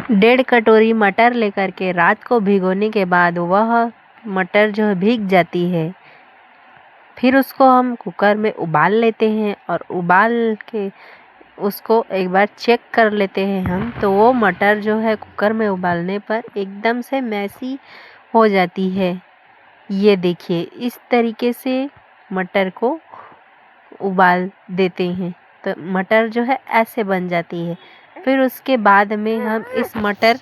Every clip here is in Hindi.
1.5 कटोरी मटर लेकर के रात को भिगोने के बाद वह मटर जो है भीग जाती है, फिर उसको हम कुकर में उबाल लेते हैं और उबाल के उसको एक बार चेक कर लेते हैं हम, तो वो मटर जो है कुकर में उबालने पर एकदम से मैसी हो जाती है। ये देखिए, इस तरीके से मटर को उबाल देते हैं तो मटर जो है ऐसे बन जाती है। फिर उसके बाद में हम इस मटर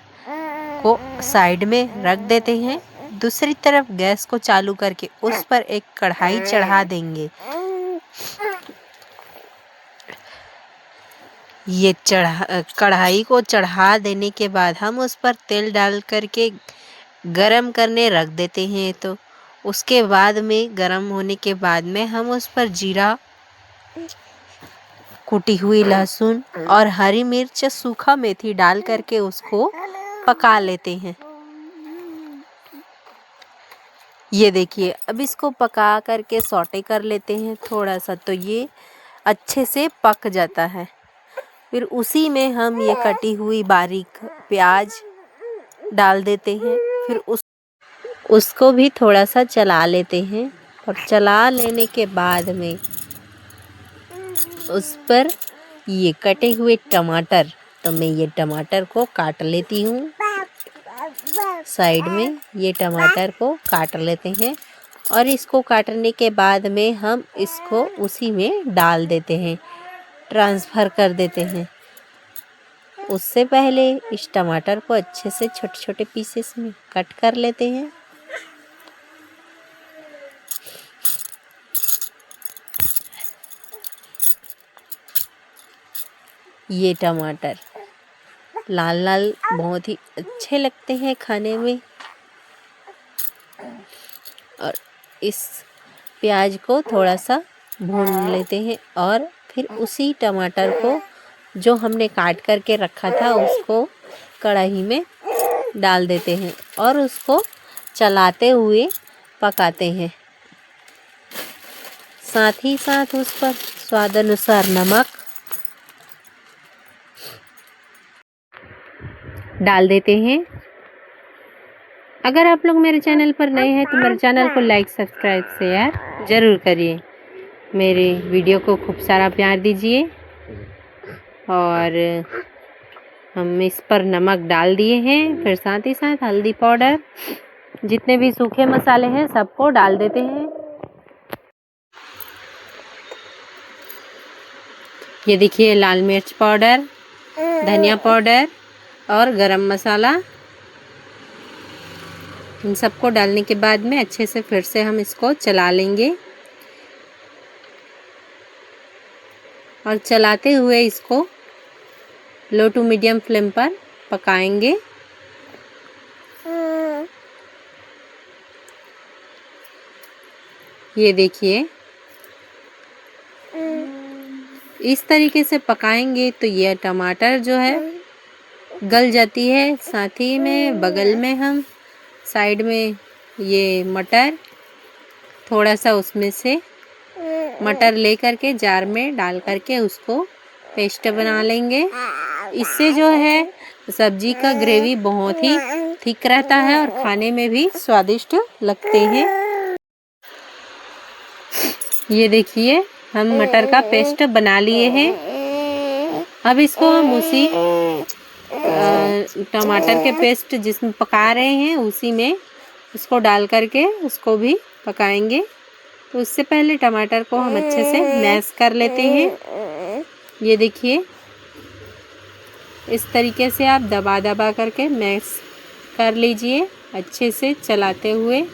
को साइड में रख देते हैं। दूसरी तरफ गैस को चालू करके उस पर एक कढ़ाई चढ़ा देंगे। ये कढ़ाई को चढ़ा देने के बाद हम उस पर तेल डाल करके गरम करने रख देते हैं। तो उसके बाद में गरम होने के बाद में हम उस पर जीरा, कुटी हुई लहसुन और हरी मिर्च, सूखा मेथी डाल करके उसको पका लेते हैं। ये देखिए, अब इसको पका करके सौटे कर लेते हैं थोड़ा सा, तो ये अच्छे से पक जाता है। फिर उसी में हम ये कटी हुई बारीक प्याज डाल देते हैं। फिर उसको भी थोड़ा सा चला लेते हैं और चला लेने के बाद में उस पर ये कटे हुए टमाटर, तो मैं ये टमाटर को काट लेती हूँ। साइड में ये टमाटर को काट लेते हैं और इसको काटने के बाद में हम इसको उसी में डाल देते हैं, ट्रांसफ़र कर देते हैं। उससे पहले इस टमाटर को अच्छे से छोटे छोटे पीसेस में कट कर लेते हैं। ये टमाटर लाल लाल बहुत ही अच्छे लगते हैं खाने में। और इस प्याज को थोड़ा सा भून लेते हैं और फिर उसी टमाटर को जो हमने काट करके रखा था उसको कढ़ाई में डाल देते हैं और उसको चलाते हुए पकाते हैं। साथ ही साथ उस पर स्वाद अनुसार नमक डाल देते हैं। अगर आप लोग मेरे चैनल पर नए हैं तो मेरे चैनल को लाइक, सब्सक्राइब, शेयर ज़रूर करिए। मेरे वीडियो को खूब सारा प्यार दीजिए। और हम इस पर नमक डाल दिए हैं, फिर साथ ही साथ हल्दी पाउडर, जितने भी सूखे मसाले हैं सबको डाल देते हैं। ये देखिए, लाल मिर्च पाउडर, धनिया पाउडर और गरम मसाला, इन सबको डालने के बाद में अच्छे से फिर से हम इसको चला लेंगे और चलाते हुए इसको लो टू मीडियम फ्लेम पर पकाएंगे। ये देखिए, इस तरीके से पकाएंगे तो ये टमाटर जो है गल जाती है। साथ ही में बगल में हम साइड में ये मटर, थोड़ा सा उसमें से मटर ले करके जार में डाल करके उसको पेस्ट बना लेंगे। इससे जो है सब्जी का ग्रेवी बहुत ही थिक रहता है और खाने में भी स्वादिष्ट लगते हैं। ये देखिए, हम मटर का पेस्ट बना लिए हैं। अब इसको हम उसी टमाटर के पेस्ट जिसमें पका रहे हैं उसी में उसको डाल करके उसको भी पकाएंगे। तो उससे पहले टमाटर को हम अच्छे से मैश कर लेते हैं। ये देखिए, इस तरीके से आप दबा दबा करके मैश कर लीजिए अच्छे से चलाते हुए।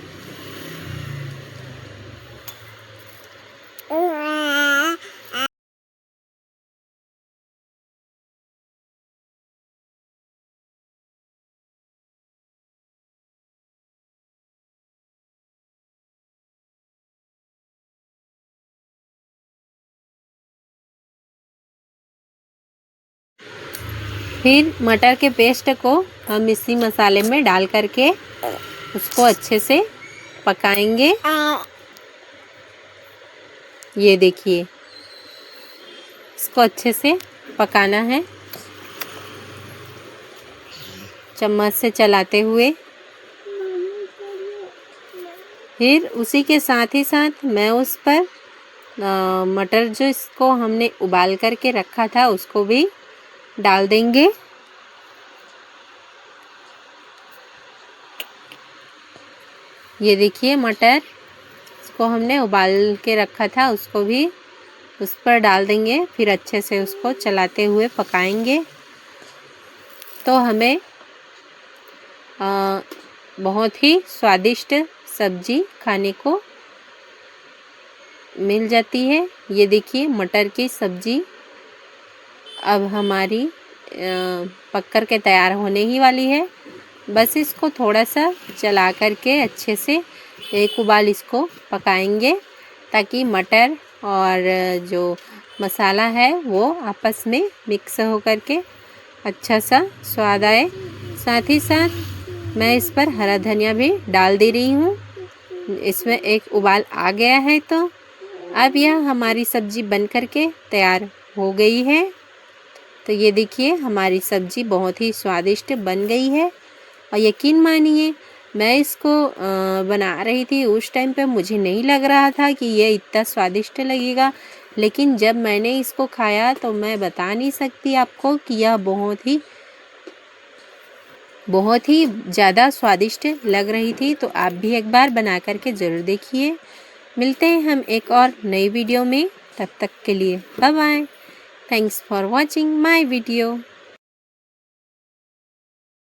फिर मटर के पेस्ट को हम इसी मसाले में डाल करके उसको अच्छे से पकाएंगे। ये देखिए, इसको अच्छे से पकाना है। चम्मच से चलाते हुए। फिर उसी के साथ ही साथ मैं उस पर मटर जो इसको हमने उबाल करके रखा था उसको भी डाल देंगे। ये देखिए मटर इसको हमने उबाल के रखा था उसको भी उस पर डाल देंगे। फिर अच्छे से उसको चलाते हुए पकाएंगे तो हमें बहुत ही स्वादिष्ट सब्जी खाने को मिल जाती है। ये देखिए मटर की सब्जी अब हमारी पक कर के तैयार होने ही वाली है। बस इसको थोड़ा सा चला करके अच्छे से एक उबाल इसको पकाएंगे ताकि मटर और जो मसाला है वो आपस में मिक्स हो करके अच्छा सा स्वाद आए। साथ ही साथ मैं इस पर हरा धनिया भी डाल दे रही हूँ। इसमें एक उबाल आ गया है तो अब यह हमारी सब्जी बन करके तैयार हो गई है। तो ये देखिए हमारी सब्जी बहुत ही स्वादिष्ट बन गई है और यकीन मानिए मैं इसको बना रही थी उस टाइम पे मुझे नहीं लग रहा था कि ये इतना स्वादिष्ट लगेगा, लेकिन जब मैंने इसको खाया तो मैं बता नहीं सकती आपको कि यह बहुत ही ज़्यादा स्वादिष्ट लग रही थी। तो आप भी एक बार बना करके ज़रूर देखिए। मिलते हैं हम एक और नई वीडियो में, तब तक के लिए bye bye. Thanks for watching my video.